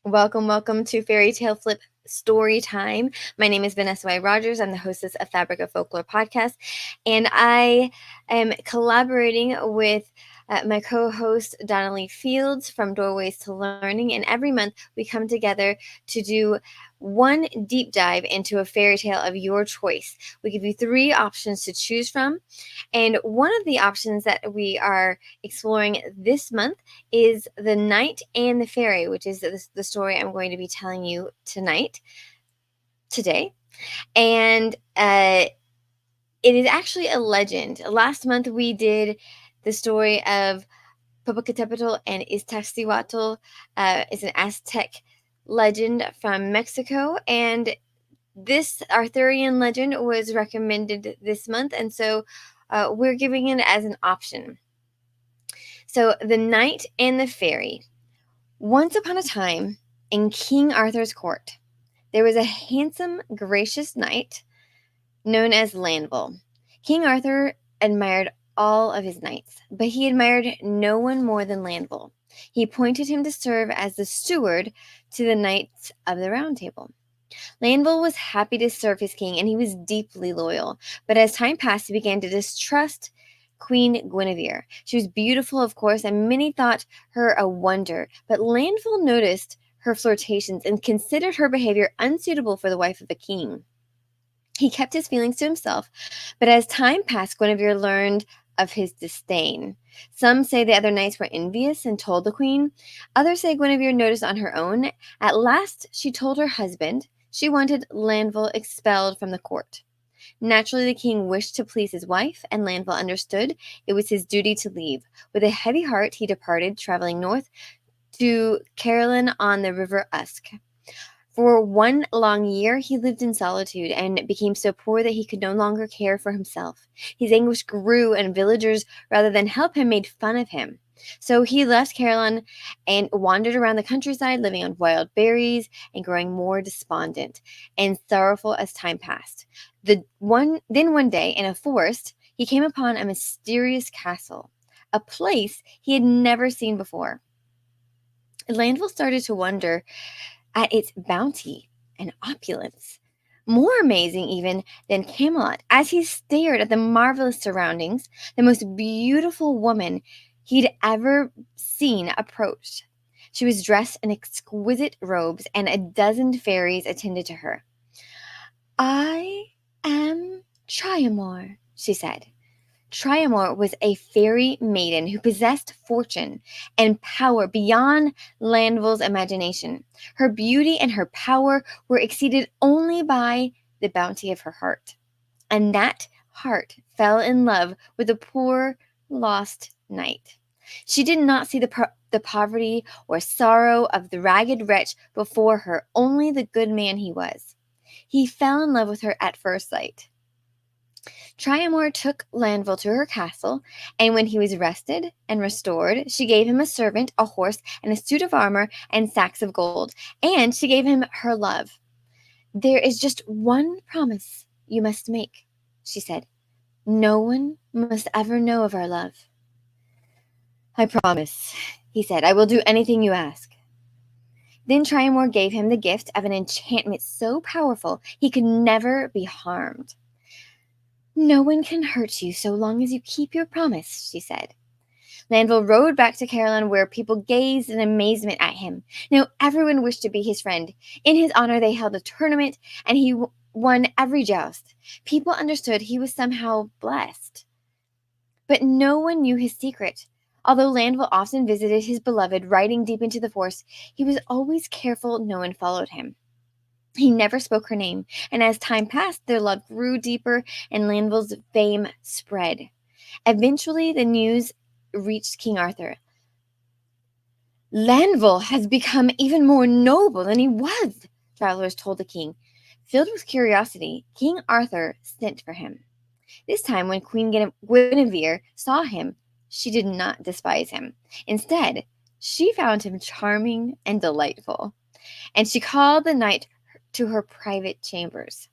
Welcome to Fairy Tale Flip Story Time. My name is Vanessa Y. Rogers. I'm the hostess of Fabric of Folklore podcast, and I am collaborating with my co-host Donnelly Fields from Doorways to Learning. And every month we come together to do one deep dive into a fairy tale of your choice. We give you three options to choose from, and one of the options that we are exploring this month is The Knight and the Fairy, which is the story I'm going to be telling you today. And it is actually a legend. Last month we did the story of Popocatépetl and Iztaccíhuatl. It's an Aztec legend from Mexico, and this Arthurian legend was recommended this month, and so we're giving it as an option. So, The Knight and the Fairy. Once upon a time, in King Arthur's court, there was a handsome, gracious knight known as Lanval. King Arthur admired all of his knights, but he admired no one more than Lanval. He appointed him to serve as the steward to the Knights of the Round Table. Lanval was happy to serve his king, and he was deeply loyal. But as time passed, he began to distrust Queen Guinevere. She was beautiful, of course, and many thought her a wonder. But Lanval noticed her flirtations and considered her behavior unsuitable for the wife of a king. He kept his feelings to himself, but as time passed, Guinevere learned of his disdain. Some say the other knights were envious and told the queen. Others say Guinevere noticed on her own. At last, she told her husband she wanted Lanval expelled from the court. Naturally, the king wished to please his wife, and Lanval understood it was his duty to leave. With a heavy heart, he departed, traveling north to Caerleon on the river Usk. For one long year, he lived in solitude and became so poor that he could no longer care for himself. His anguish grew, and villagers, rather than help him, made fun of him. So he left Caerleon and wandered around the countryside, living on wild berries and growing more despondent and sorrowful as time passed. Then one day, in a forest, he came upon a mysterious castle, a place he had never seen before. Lanval started to wonder at its bounty and opulence. More amazing even than Camelot, as he stared at the marvelous surroundings, the most beautiful woman he'd ever seen approached. She was dressed in exquisite robes, and a dozen fairies attended to her. "I am Triamour," she said. Triamour was a fairy maiden who possessed fortune and power beyond Lanval's imagination. Her beauty and her power were exceeded only by the bounty of her heart. And that heart fell in love with the poor, lost knight. She did not see the poverty or sorrow of the ragged wretch before her, only the good man he was. He fell in love with her at first sight. Triamour took Lanval to her castle, and when he was rested and restored, she gave him a servant, a horse, and a suit of armor, and sacks of gold, and she gave him her love. "There is just one promise you must make," she said. "No one must ever know of our love." "I promise," he said. "I will do anything you ask." Then Triamour gave him the gift of an enchantment so powerful he could never be harmed. "No one can hurt you so long as you keep your promise," she said. Lanval rode back to Caerleon, where people gazed in amazement at him. Now everyone wished to be his friend. In his honor, they held a tournament, and he won every joust. People understood he was somehow blessed. But no one knew his secret. Although Lanval often visited his beloved, riding deep into the forest, he was always careful no one followed him. He never spoke her name, and as time passed, their love grew deeper and Lanval's fame spread. Eventually, the news reached King Arthur. "Lanval has become even more noble than he was," travelers told the king. Filled with curiosity, King Arthur sent for him. This time, when Queen Guinevere saw him, she did not despise him. Instead, she found him charming and delightful, and she called the knight to her private chambers.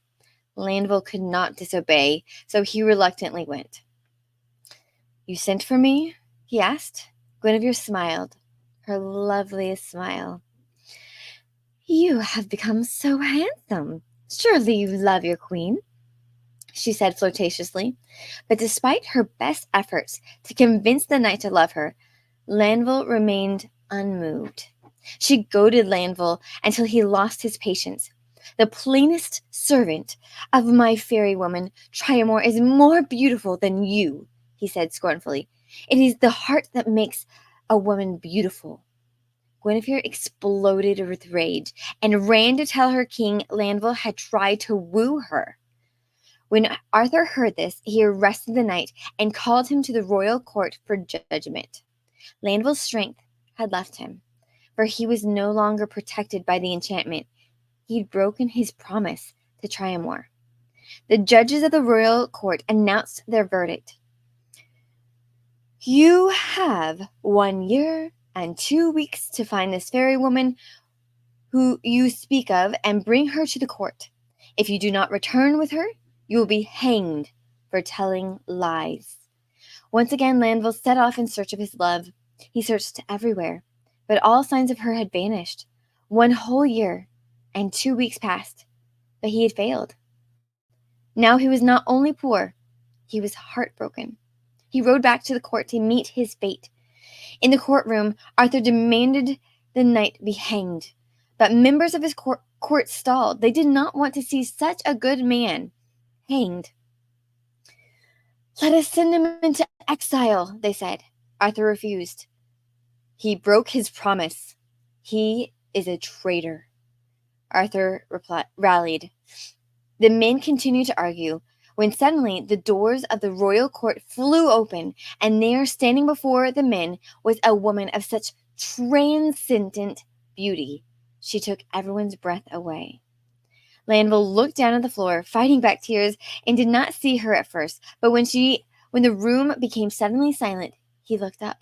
Lanval could not disobey, so he reluctantly went. "You sent for me?" he asked. Guinevere smiled, her loveliest smile. "You have become so handsome. Surely you love your queen," she said flirtatiously. But despite her best efforts to convince the knight to love her, Lanval remained unmoved. She goaded Lanval until he lost his patience. "The plainest servant of my fairy woman, Triamour, is more beautiful than you," he said scornfully. "It is the heart that makes a woman beautiful." Guinevere exploded with rage and ran to tell her king Lanval had tried to woo her. When Arthur heard this, he arrested the knight and called him to the royal court for judgment. Lanval's strength had left him, for he was no longer protected by the enchantment. He'd broken his promise to Triamour. The judges of the royal court announced their verdict. "You have 1 year and 2 weeks to find this fairy woman who you speak of and bring her to the court. If you do not return with her, you will be hanged for telling lies." Once again, Lanval set off in search of his love. He searched everywhere, but all signs of her had vanished. 1 whole year and 2 weeks passed, but he had failed. Now he was not only poor, he was heartbroken. He rode back to the court to meet his fate. In the courtroom, Arthur demanded the knight be hanged, but members of his court stalled. They did not want to see such a good man hanged. "Let us send him into exile," they said. Arthur refused. "He broke his promise. He is a traitor." Arthur rallied. The men continued to argue when suddenly the doors of the royal court flew open, and there, standing before the men, was a woman of such transcendent beauty she took everyone's breath away. Lanval looked down at the floor, fighting back tears, and did not see her at first, but when the room became suddenly silent, he looked up.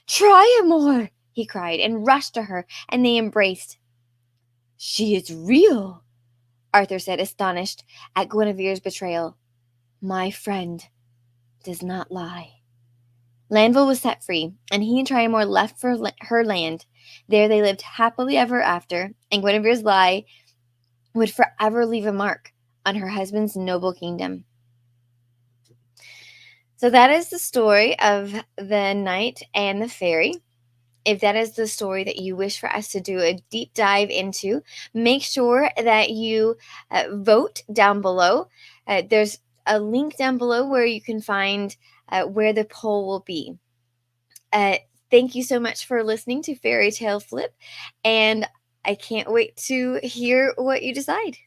"Triamour!" he cried, and rushed to her, and they embraced. "She is real," Arthur said, astonished at Guinevere's betrayal. "My friend does not lie." Lanval was set free, and he and Triamour left for her land. There they lived happily ever after, and Guinevere's lie would forever leave a mark on her husband's noble kingdom. So that is the story of the knight and the fairy. If that is the story that you wish for us to do a deep dive into, make sure that you vote down below. There's a link down below where you can find where the poll will be. Thank you so much for listening to Fairy Tale Flip, and I can't wait to hear what you decide.